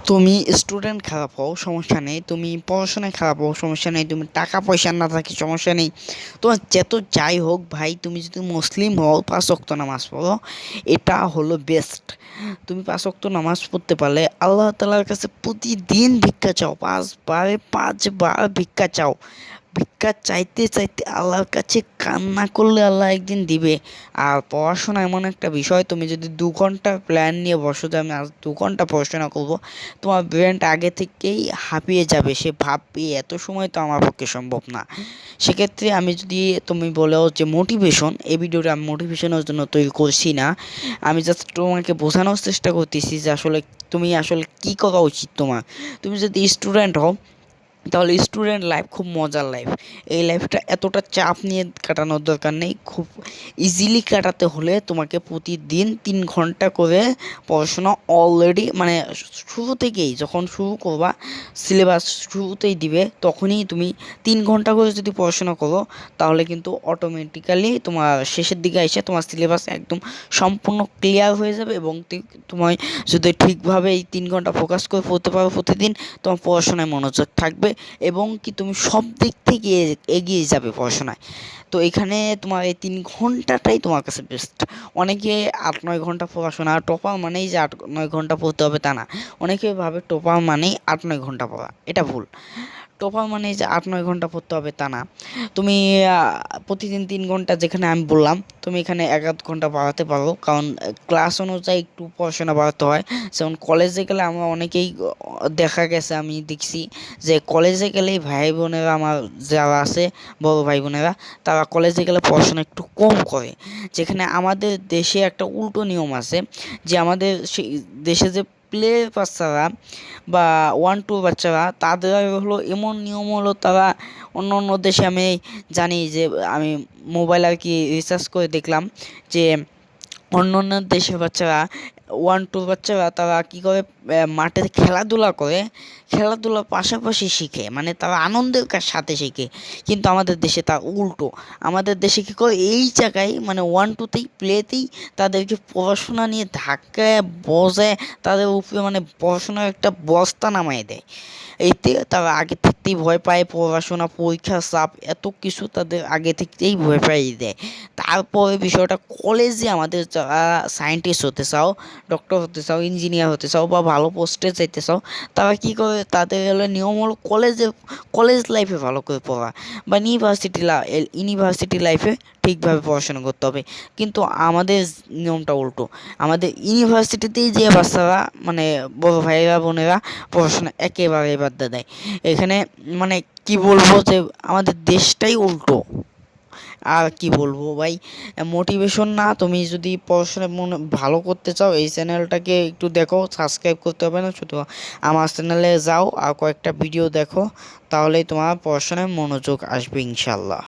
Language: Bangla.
তুমি স্টুডেন্ট খারাপ হও সমস্যা নেই, তুমি পড়াশোনায় খারাপ হও সমস্যা নেই, তুমি টাকা পয়সা না থাকে সমস্যা নেই, তোমার যত যাই হোক ভাই, তুমি যদি মুসলিম হও 5 ওয়াক্ত নামাজ পড়ো, এটা হলো বেস্ট। তুমি 5 ওয়াক্ত নামাজ পড়তে পারলে আল্লাহ তাআলার কাছে প্রতিদিন ভিক্ষা চাও, 5 বারে 5 বার ভিক্ষা চাও। ভিক্ষা চাইতে চাইতে আল্লাহর কাছে কান্না করলে আল্লাহ একদিন দিবে। আর পড়াশোনা এমন একটা বিষয়, তুমি যদি 2 ঘন্টার প্ল্যান নিয়ে বসো যে আমি আজ 2 ঘন্টা পড়াশোনা করব, তোমার ব্রেনটা আগে থেকেই হাঁপিয়ে যাবে, সে ভাববে এত সময় তো আমার পক্ষে সম্ভব না। সেক্ষেত্রে আমি যদি, তুমি বলো যে মোটিভেশন, এই ভিডিওটা আমি মোটিভেশনের জন্য তৈরি করছি না, আমি জাস্ট তোমাকে বোঝানোর চেষ্টা করতেছি যে আসলে তুমি আসলে কী করা উচিত তোমার। তুমি যদি স্টুডেন্ট হও তাহলে স্টুডেন্ট লাইফ খুব মজার লাইফ। এই লাইফটা এতটা চাপ নিয়ে কাটানোর দরকার নেই, খুব ইজিলি কাটাতে হলে তোমাকে প্রতিদিন 3 ঘন্টা করে পড়াশোনা অলরেডি, মানে শুরু থেকেই যখন শুরু করবা, সিলেবাস শুরুতেই দিবে তখনই তুমি 3 ঘন্টা করে যদি পড়াশোনা করো, তাহলে কিন্তু অটোমেটিক্যালি তোমার শেষের দিকে এসে তোমার সিলেবাস একদম সম্পূর্ণ ক্লিয়ার হয়ে যাবে। এবং তোমায় যদি ঠিকভাবে এই 3 ঘন্টা ফোকাস করে পড়তে পারো প্রতিদিন, তোমার পড়াশোনায় মনোযোগ থাকবে এবং কি তুমি সব দিক থেকে এগিয়ে যাবে পড়াশোনায়। তো এখানে তোমার এই 3 ঘন্টাটাই তোমার কাছে বেস্ট। অনেকে 8-9 ঘন্টা পড়াশোনা, টপার মানেই যে 8-9 ঘন্টা পড়তে হবে তা না। অনেকে ভাবে টপার মানেই 8-9 ঘন্টা পড়া, এটা ভুল। টপার মানে যে 8-9 ঘন্টা পড়তে হবে তা না। তুমি প্রতিদিন 3 ঘন্টা, যেখানে আমি বললাম তুমি এখানে 1-1/2 ঘন্টা বাড়াতে পারো, কারণ ক্লাস অনুযায়ী একটু পড়াশোনা বাড়াতে হয়। যেমন কলেজে গেলে আমরা অনেকেই দেখা গেছে, আমি দেখছি যে কলেজে গেলেই ভাই বোনেরা আমার যারা আছে, বড় ভাই বোনেরা, তারা কলেজে গেলে পড়াশোনা একটু কম করে। যেখানে আমাদের দেশে একটা উল্টো নিয়ম আছে, যে আমাদের সেই দেশে যে প্লে বাচ্চারা বা 1-2 বাচ্চারা, তাদের হলো এমন নিয়ম হলো, তারা অন্য অন্য দেশে, আমি জানি যে আমি মোবাইল আর কি রিসার্চ করে দেখলাম যে অন্য অন্য দেশের বাচ্চারা, 1-2 বাচ্চারা, তারা কী করে, মাঠে খেলাধুলা করে, খেলাধুলার পাশাপাশি শিখে, মানে তারা আনন্দের সাথে শিখে। কিন্তু আমাদের দেশে তা উল্টো। আমাদের দেশে কী করে, এই জায়গায় মানে 1-2তেই প্লেতেই তাদেরকে পড়াশোনা নিয়ে ধাক্কায় বজায়, তাদের উপরে মানে পড়াশোনার একটা বস্তা নামায় দেয়। এতে তারা আগে থাকতেই ভয় পায়, পড়াশোনা, পরীক্ষার চাপ, এত কিছু তাদের আগে থাকতেই ভয় পাইয়ে দেয়। তারপরে বিষয়টা কলেজে, আমাদের যারা সায়েন্টিস্ট হতে চাও, ডক্টর হতে চাও, ইঞ্জিনিয়ার হতে চাও বা ভালো পোস্টে যাইতে চাও, তারা কী করে, তাদের হলো নিয়ম হলো কলেজ লাইফে ভালো করে পড়া, বা ইউনিভার্সিটি লাইফে ঠিকভাবে পড়াশোনা করতে হবে। কিন্তু আমাদের নিয়মটা উল্টো। আমাদের ইউনিভার্সিটিতেই যে বাচ্চারা, মানে বড় ভাইয়েরা বোনেরা, পড়াশোনা একেবারে বাদ দিয়ে দেয়। এখানে মানে কি বলবো, যে আমাদের দেশটাই উল্টো। আর কি বলবো ভাই, মোটিভেশন না, তুমি যদি পড়াশোনা ভালো করতে চাও, এই চ্যানেলটাকে একটু দেখো, সাবস্ক্রাইব করতে হবে না, শুধু আমার চ্যানেলে যাও আর কয়েকটা ভিডিও দেখো, তাহলেই তোমার পড়াশোনায় মনোযোগ আসবে ইনশাল্লাহ।